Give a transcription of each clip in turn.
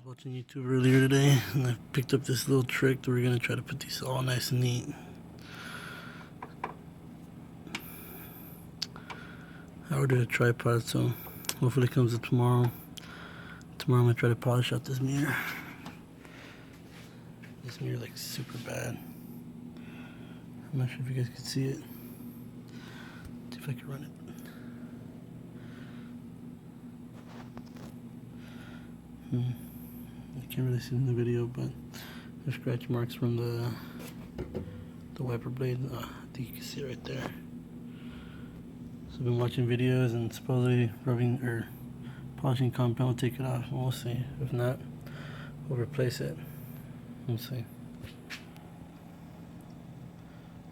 Watching YouTube earlier today, and I picked up this little trick that we're gonna try to put these all nice and neat. I ordered a tripod, so hopefully it comes up tomorrow. Tomorrow I'm gonna try to polish out this mirror. This mirror like super bad. I'm not sure if you guys can see it. See if I can run it. I can't really see it in the video, but there's scratch marks from the wiper blade. I think you can see it right there. So I've been watching videos, and supposedly rubbing or polishing compound will take it off. We'll see. If not, we'll replace it. We'll see.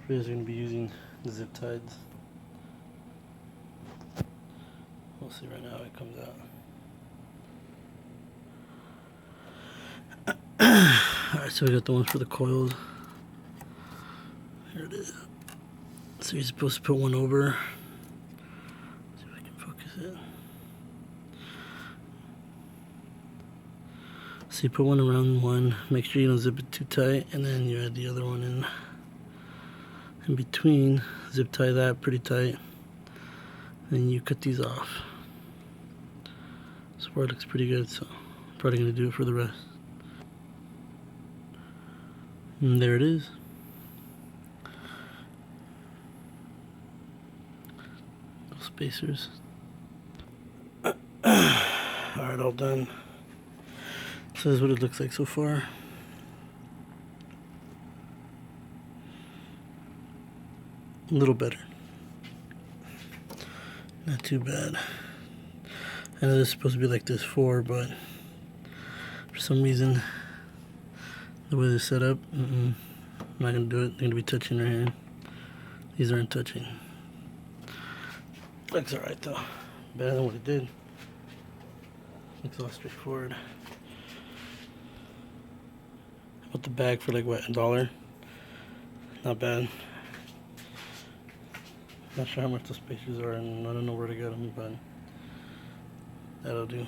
For this, we're going to be using the zip ties. We'll see right now how it comes out. Alright, so we got the ones for the coils. Here it is. So you're supposed to put one over. See if I can focus it. So you put one around one, make sure you don't zip it too tight, and then you add the other one in between. Zip tie that pretty tight. Then you cut these off. So far it looks pretty good, so I'm probably going to do it for the rest. And there it is. Little spacers. Alright, all done. So this is what it looks like so far. A little better. Not too bad. I know this is supposed to be like this before, but for some reason, the way they're set up, I'm not going to do it. They're going to be touching right here. These aren't touching. Looks alright though. Better than what it did. Looks all straightforward. I bought the bag for like, what, $1? Not bad. Not sure how much the spacers are, and I don't know where to get them, but that'll do.